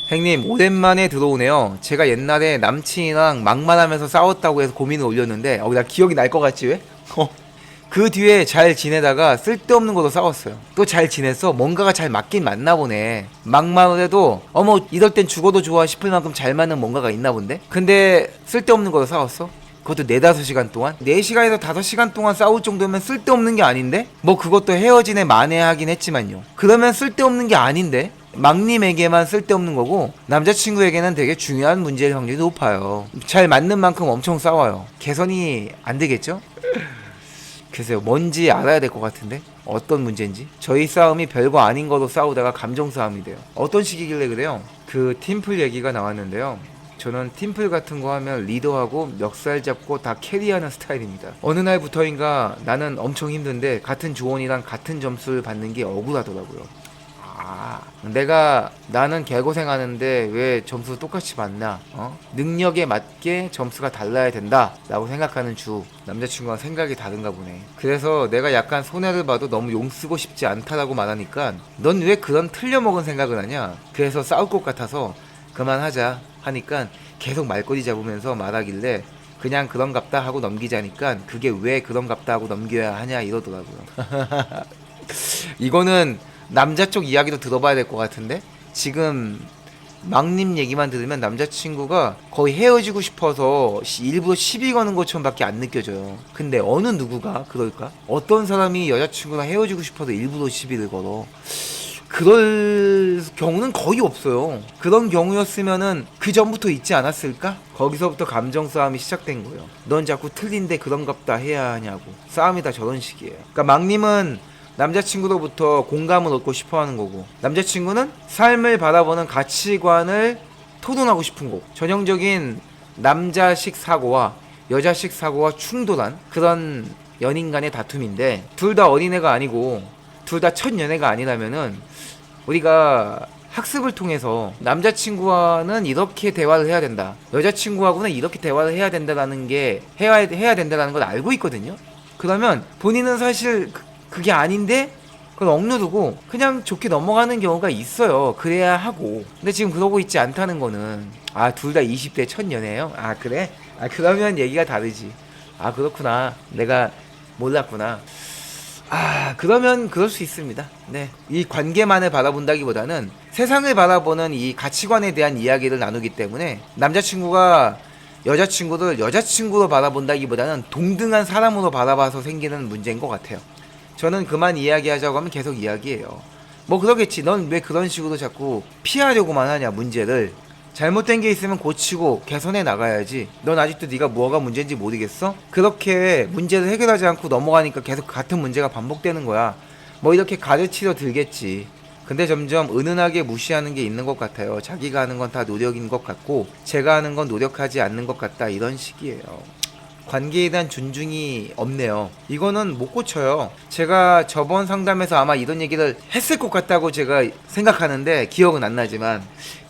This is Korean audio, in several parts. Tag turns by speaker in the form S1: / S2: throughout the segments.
S1: 형님 오랜만에 들어오네요. 제가 옛날에 남친이랑 막말하면서 싸웠다고 해서 고민을 올렸는데 나 기억이 날 것 같지 왜? 그 뒤에 잘 지내다가 쓸데없는 것도 싸웠어요. 또 잘 지냈어? 뭔가가 잘 맞긴 맞나 보네. 막말을 해도 어머 이럴 땐 죽어도 좋아 싶을 만큼 잘 맞는 뭔가가 있나 본데? 근데 쓸데없는 것도 싸웠어? 그것도 4-5시간 동안? 4시간에서 5시간 동안 싸울 정도면 쓸데없는 게 아닌데? 뭐 그것도 헤어진 애 만회하긴 했지만요. 그러면 쓸데없는 게 아닌데? 막님에게만 쓸데없는 거고 남자친구에게는 되게 중요한 문제일 확률이 높아요. 잘 맞는 만큼 엄청 싸워요. 개선이 안 되겠죠? 글쎄요, 뭔지 알아야 될 것 같은데 어떤 문제인지. 저희 싸움이 별거 아닌 거로 싸우다가 감정 싸움이 돼요. 어떤 식이길래 그래요? 그 팀플 얘기가 나왔는데요. 저는 팀플 같은 거 하면 리더하고 멱살 잡고 다 캐리하는 스타일입니다. 어느 날부터인가 나는 엄청 힘든데 같은 조언이랑 같은 점수를 받는 게 억울하더라고요. 나는 개고생하는데 왜 점수 똑같이 받나? 능력에 맞게 점수가 달라야 된다 라고 생각하는 남자친구랑 생각이 다른가 보네. 그래서 내가 약간 손해를 봐도 너무 용쓰고 싶지 않다라고 말하니까 넌 왜 그런 틀려먹은 생각을 하냐? 그래서 싸울 것 같아서 그만하자 하니까 계속 말꼬리 잡으면서 말하길래 그냥 그런갑다 하고 넘기자니까 그게 왜 그런갑다 하고 넘겨야 하냐 이러더라고요. 이거는 남자 쪽 이야기도 들어봐야 될 것 같은데 지금 막님 얘기만 들으면 남자친구가 거의 헤어지고 싶어서 일부러 시비 거는 것처럼 밖에 안 느껴져요. 근데 어느 누구가 그럴까? 어떤 사람이 여자친구랑 헤어지고 싶어서 일부러 시비를 걸어? 그럴 경우는 거의 없어요. 그런 경우였으면은 그 전부터 있지 않았을까? 거기서부터 감정 싸움이 시작된 거예요. 넌 자꾸 틀린데 그런갑다 해야 하냐고. 싸움이 다 저런 식이에요. 그러니까 막님은 남자친구로부터 공감을 얻고 싶어하는 거고 남자친구는 삶을 바라보는 가치관을 토론하고 싶은 거고 전형적인 남자식 사고와 여자식 사고와 충돌한 그런 연인 간의 다툼인데 둘 다 어린애가 아니고 둘 다 첫 연애가 아니라면은 우리가 학습을 통해서 남자친구와는 이렇게 대화를 해야 된다 여자친구하고는 이렇게 대화를 해야 된다라는 게 해야 된다라는 걸 알고 있거든요. 그러면 본인은 사실 그게 아닌데 그걸 억누르고 그냥 좋게 넘어가는 경우가 있어요. 그래야 하고. 근데 지금 그러고 있지 않다는 거는 둘 다 20대 첫 연애예요? 그래? 그러면 얘기가 다르지. 그렇구나. 내가 몰랐구나. 그러면 그럴 수 있습니다. 네. 이 관계만을 바라본다기보다는 세상을 바라보는 이 가치관에 대한 이야기를 나누기 때문에 남자친구가 여자친구를 여자친구로 바라본다기보다는 동등한 사람으로 바라봐서 생기는 문제인 것 같아요. 저는 그만 이야기하자고 하면 계속 이야기해요. 뭐 그러겠지. 넌 왜 그런 식으로 자꾸 피하려고만 하냐 문제를. 잘못된 게 있으면 고치고 개선해 나가야지. 넌 아직도 네가 뭐가 문제인지 모르겠어? 그렇게 문제를 해결하지 않고 넘어가니까 계속 같은 문제가 반복되는 거야. 뭐 이렇게 가르치려 들겠지. 근데 점점 은은하게 무시하는 게 있는 것 같아요. 자기가 하는 건 다 노력인 것 같고 제가 하는 건 노력하지 않는 것 같다 이런 식이에요. 관계에 대한 존중이 없네요. 이거는 못 고쳐요. 제가 저번 상담에서 아마 이런 얘기를 했을 것 같다고 제가 생각하는데 기억은 안 나지만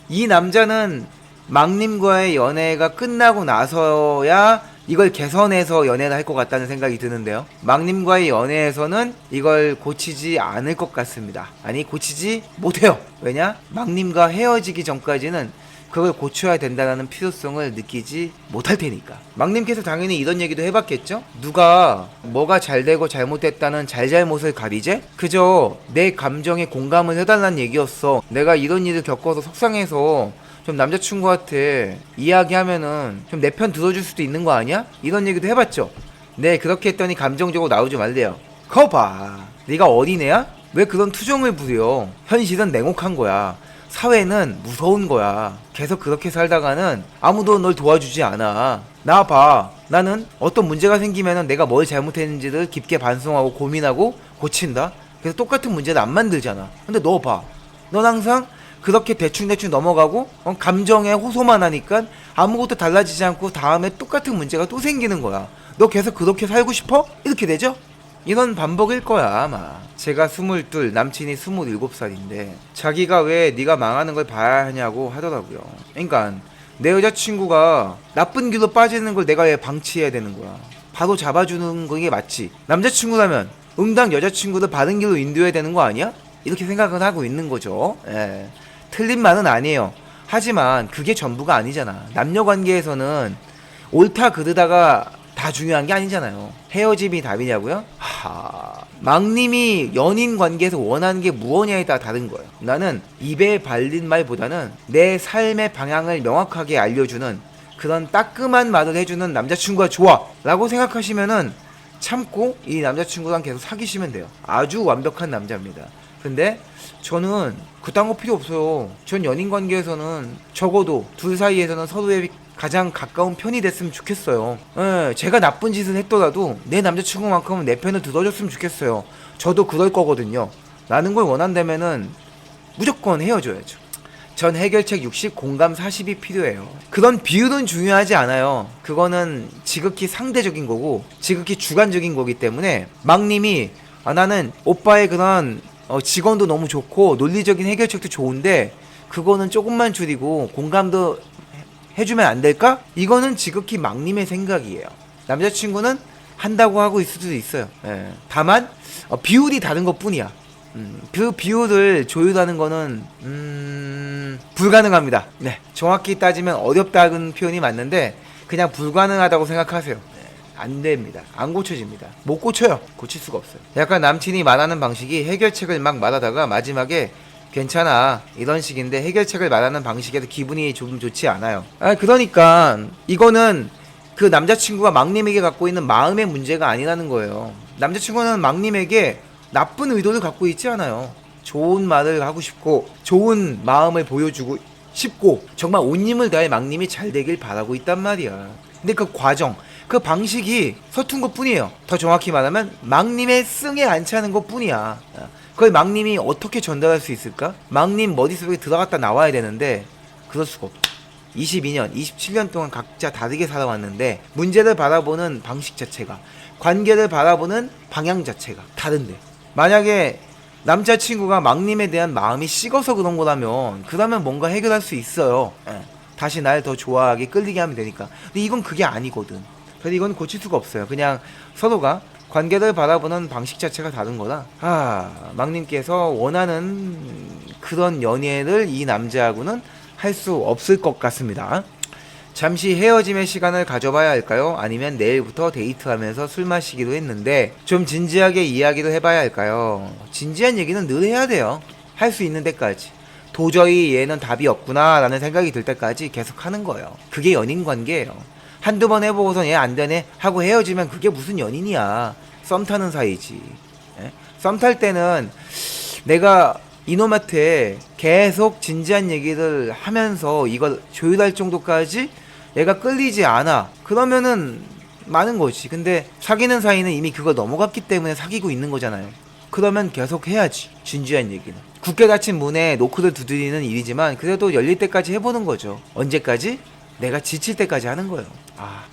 S1: 이 남자는 막님과의 연애가 끝나고 나서야 이걸 개선해서 연애를 할 것 같다는 생각이 드는데요. 막님과의 연애에서는 이걸 고치지 않을 것 같습니다. 아니 고치지 못해요. 왜냐? 막님과 헤어지기 전까지는 그걸 고쳐야 된다는 필요성을 느끼지 못할 테니까. 막님께서 당연히 이런 얘기도 해봤겠죠? 누가 뭐가 잘되고 잘못됐다는 잘잘못을 가리제? 그저 내 감정에 공감을 해달라는 얘기였어. 내가 이런 일을 겪어서 속상해서 좀 남자친구한테 이야기하면은 좀 내 편 들어줄 수도 있는 거 아니야? 이런 얘기도 해봤죠? 네, 그렇게 했더니 감정적으로 나오지 말래요. 거봐, 네가 어린애야? 왜 그런 투정을 부려? 현실은 냉혹한 거야. 사회는 무서운 거야. 계속 그렇게 살다가는 아무도 널 도와주지 않아. 나 봐. 나는 어떤 문제가 생기면은 내가 뭘 잘못했는지를 깊게 반성하고 고민하고 고친다. 그래서 똑같은 문제를 안 만들잖아. 근데 너 봐. 넌 항상 그렇게 대충대충 넘어가고 감정에 호소만 하니까 아무것도 달라지지 않고 다음에 똑같은 문제가 또 생기는 거야. 너 계속 그렇게 살고 싶어? 이렇게 되죠? 이런 반복일 거야 아마. 제가 22, 남친이 27살인데 자기가 왜 네가 망하는 걸 봐야 하냐고 하더라고요. 그러니까 내 여자친구가 나쁜 길로 빠지는 걸 내가 왜 방치해야 되는 거야. 바로 잡아주는 게 맞지. 남자친구라면 응당 여자친구를 바른 길로 인도해야 되는 거 아니야? 이렇게 생각을 하고 있는 거죠. 틀린 말은 아니에요. 하지만 그게 전부가 아니잖아. 남녀 관계에서는 옳다 그르다가 다 중요한 게 아니잖아요. 헤어짐이 답이냐고요? 막님이 연인 관계에서 원하는 게 무엇냐에 따라 다른 거예요. 나는 입에 발린 말보다는 내 삶의 방향을 명확하게 알려주는 그런 따끔한 말을 해주는 남자친구가 좋아 라고 생각하시면은 참고 이 남자친구랑 계속 사귀시면 돼요. 아주 완벽한 남자입니다. 근데 저는 그딴 거 필요 없어요. 전 연인 관계에서는 적어도 둘 사이에서는 서로의 가장 가까운 편이 됐으면 좋겠어요. 제가 나쁜 짓을 했더라도 내 남자친구만큼은 내 편을 들어줬으면 좋겠어요. 저도 그럴 거거든요. 라는 걸 원한다면은 무조건 헤어져야죠. 전 해결책 60, 공감 40이 필요해요. 그런 비율은 중요하지 않아요. 그거는 지극히 상대적인 거고 지극히 주관적인 거기 때문에 막님이 나는 오빠의 그런 직원도 너무 좋고 논리적인 해결책도 좋은데 그거는 조금만 줄이고 공감도 해주면 안 될까? 이거는 지극히 막님의 생각이에요. 남자친구는 한다고 하고 있을 수도 있어요. 다만 비율이 다른 것 뿐이야. 그 비율을 조율하는 거는 불가능합니다. 네, 정확히 따지면 어렵다는 표현이 맞는데 그냥 불가능하다고 생각하세요. 안 됩니다. 안 고쳐집니다. 못 고쳐요. 고칠 수가 없어요. 약간 남친이 말하는 방식이 해결책을 막 말하다가 마지막에 괜찮아 이런 식인데 해결책을 말하는 방식에서 기분이 좀 좋지 않아요. 그러니까 이거는 그 남자친구가 막님에게 갖고 있는 마음의 문제가 아니라는 거예요. 남자친구는 막님에게 나쁜 의도를 갖고 있지 않아요. 좋은 말을 하고 싶고 좋은 마음을 보여주고 싶고 정말 온 힘을 다해 막님이 잘 되길 바라고 있단 말이야. 근데 그 과정, 그 방식이 서툰 것 뿐이에요. 더 정확히 말하면 막님의 승에 안 차는 것 뿐이야. 그걸 막님이 어떻게 전달할 수 있을까? 막님 머릿속에 들어갔다 나와야 되는데 그럴 수가 없어. 22년, 27년 동안 각자 다르게 살아왔는데 문제를 바라보는 방식 자체가, 관계를 바라보는 방향 자체가 다른데 만약에 남자친구가 막님에 대한 마음이 식어서 그런 거라면 그러면 뭔가 해결할 수 있어요. 다시 날 더 좋아하게 끌리게 하면 되니까. 근데 이건 그게 아니거든. 그래서 이건 고칠 수가 없어요. 그냥 서로가 관계를 바라보는 방식 자체가 다른 거라 막님께서 원하는 그런 연애를 이 남자하고는 할 수 없을 것 같습니다. 잠시 헤어짐의 시간을 가져봐야 할까요? 아니면 내일부터 데이트하면서 술 마시기로 했는데 좀 진지하게 이야기를 해봐야 할까요? 진지한 얘기는 늘 해야 돼요. 할 수 있는 데까지. 도저히 얘는 답이 없구나 라는 생각이 들 때까지 계속 하는 거예요. 그게 연인 관계예요. 한두 번 해보고서 얘 안 되네 하고 헤어지면 그게 무슨 연인이야. 썸 타는 사이지. 썸 탈 때는 내가 이놈한테 계속 진지한 얘기를 하면서 이걸 조율할 정도까지 얘가 끌리지 않아. 그러면은 많은 거지. 근데 사귀는 사이는 이미 그걸 넘어갔기 때문에 사귀고 있는 거잖아요. 그러면 계속 해야지. 진지한 얘기는. 굳게 닫힌 문에 노크를 두드리는 일이지만 그래도 열릴 때까지 해보는 거죠. 언제까지? 내가 지칠 때까지 하는 거예요.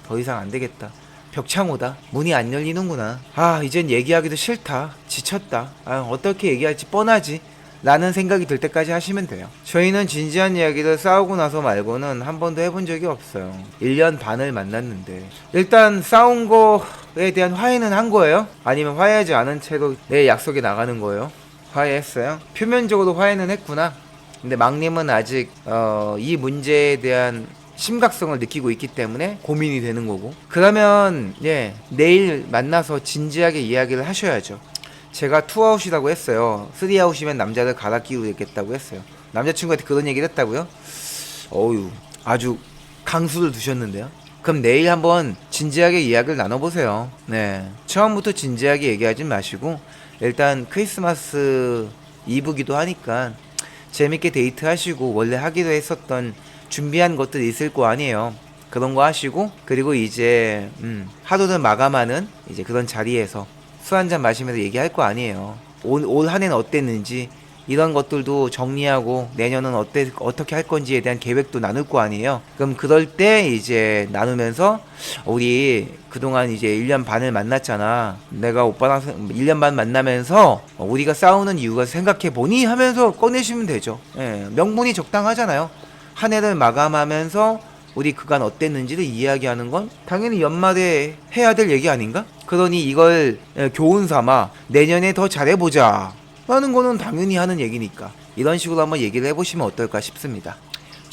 S1: 더 이상 안 되겠다. 벽창호다. 문이 안 열리는구나. 이젠 얘기하기도 싫다. 지쳤다. 어떻게 얘기할지 뻔하지. 라는 생각이 들 때까지 하시면 돼요. 저희는 진지한 이야기를 싸우고 나서 말고는 한 번도 해본 적이 없어요. 1년 반을 만났는데 일단 싸운 거에 대한 화해는 한 거예요? 아니면 화해하지 않은 채로 내 약속에 나가는 거예요? 화해했어요? 표면적으로 화해는 했구나. 근데 막님은 아직 이 문제에 대한 심각성을 느끼고 있기 때문에 고민이 되는 거고. 그러면 내일 만나서 진지하게 이야기를 하셔야죠. 제가 투아웃이라고 했어요. 쓰리아웃이면 남자를 갈아 끼우겠다고 했어요. 남자친구한테 그런 얘기를 했다고요? 어휴, 아주 강수를 두셨는데요. 그럼 내일 한번 진지하게 이야기를 나눠보세요. 처음부터 진지하게 얘기하진 마시고 일단 크리스마스 이브기도 하니까 재밌게 데이트하시고 원래 하기로 했었던 준비한 것들 있을 거 아니에요. 그런 거 하시고 그리고 이제 하루를 마감하는 이제 그런 자리에서 술 한잔 마시면서 얘기할 거 아니에요. 올 한 해는 어땠는지 이런 것들도 정리하고 내년은 어떻게 할 건지에 대한 계획도 나눌 거 아니에요. 그럼 그럴 때 이제 나누면서 우리 그동안 이제 1년 반을 만났잖아. 내가 오빠랑 1년 반 만나면서 우리가 싸우는 이유가 생각해보니 하면서 꺼내시면 되죠. 명분이 적당하잖아요. 한 해를 마감하면서 우리 그간 어땠는지를 이야기하는 건 당연히 연말에 해야 될 얘기 아닌가? 그러니 이걸 교훈 삼아 내년에 더 잘해보자 라는 거는 당연히 하는 얘기니까 이런 식으로 한번 얘기를 해보시면 어떨까 싶습니다.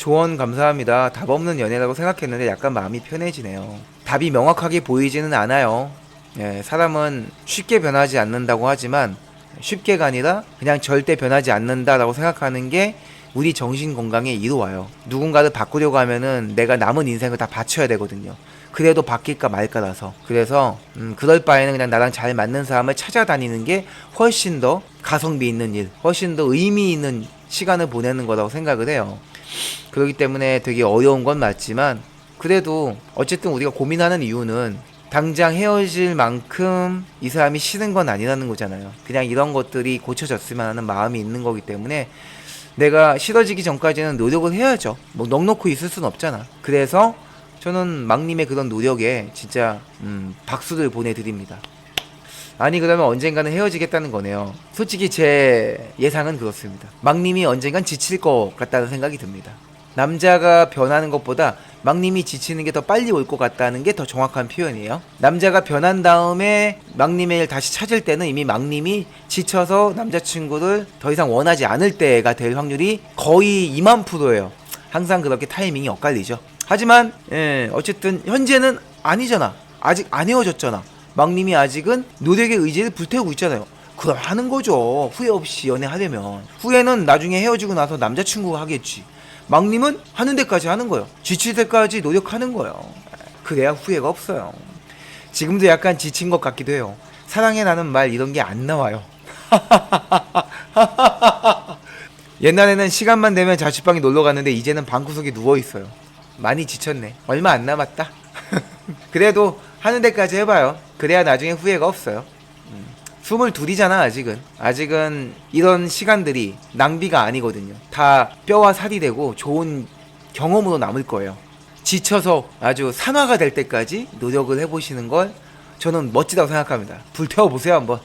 S1: 조언 감사합니다. 답 없는 연애라고 생각했는데 약간 마음이 편해지네요. 답이 명확하게 보이지는 않아요. 예, 사람은 쉽게 변하지 않는다고 하지만 쉽게가 아니라 그냥 절대 변하지 않는다라고 생각하는 게 우리 정신 건강에 이로와요. 누군가를 바꾸려고 하면은 내가 남은 인생을 다 바쳐야 되거든요. 그래도 바뀔까 말까라서. 그래서 그럴 바에는 그냥 나랑 잘 맞는 사람을 찾아다니는 게 훨씬 더 가성비 있는 일, 훨씬 더 의미 있는 시간을 보내는 거라고 생각을 해요. 그렇기 때문에 되게 어려운 건 맞지만 그래도 어쨌든 우리가 고민하는 이유는 당장 헤어질 만큼 이 사람이 싫은 건 아니라는 거잖아요. 그냥 이런 것들이 고쳐졌으면 하는 마음이 있는 거기 때문에 내가 싫어지기 전까지는 노력을 해야죠. 뭐 넋놓고 있을 순 없잖아. 그래서 저는 막님의 그런 노력에 진짜 박수를 보내드립니다. 아니 그러면 언젠가는 헤어지겠다는 거네요. 솔직히 제 예상은 그렇습니다. 막님이 언젠간 지칠 것 같다는 생각이 듭니다. 남자가 변하는 것보다 막님이 지치는 게 더 빨리 올 것 같다는 게 더 정확한 표현이에요. 남자가 변한 다음에 막님을 다시 찾을 때는 이미 막님이 지쳐서 남자친구를 더 이상 원하지 않을 때가 될 확률이 거의 2만%예요. 항상 그렇게 타이밍이 엇갈리죠. 하지만 어쨌든 현재는 아니잖아. 아직 안 헤어졌잖아. 막님이 아직은 노력의 의지를 불태우고 있잖아요. 그럼 하는 거죠. 후회 없이 연애하려면. 후회는 나중에 헤어지고 나서 남자친구가 하겠지. 막님은 하는 데까지 하는 거예요. 지칠 때까지 노력하는 거예요. 그래야 후회가 없어요. 지금도 약간 지친 것 같기도 해요. 사랑해 나는 말 이런 게 안 나와요. 옛날에는 시간만 되면 자취방에 놀러 갔는데 이제는 방구석에 누워있어요. 많이 지쳤네. 얼마 안 남았다. 그래도 하는 데까지 해봐요. 그래야 나중에 후회가 없어요. 22이잖아 아직은 이런 시간들이 낭비가 아니거든요. 다 뼈와 살이 되고 좋은 경험으로 남을 거예요. 지쳐서 아주 산화가 될 때까지 노력을 해보시는 걸 저는 멋지다고 생각합니다. 불태워보세요 한번.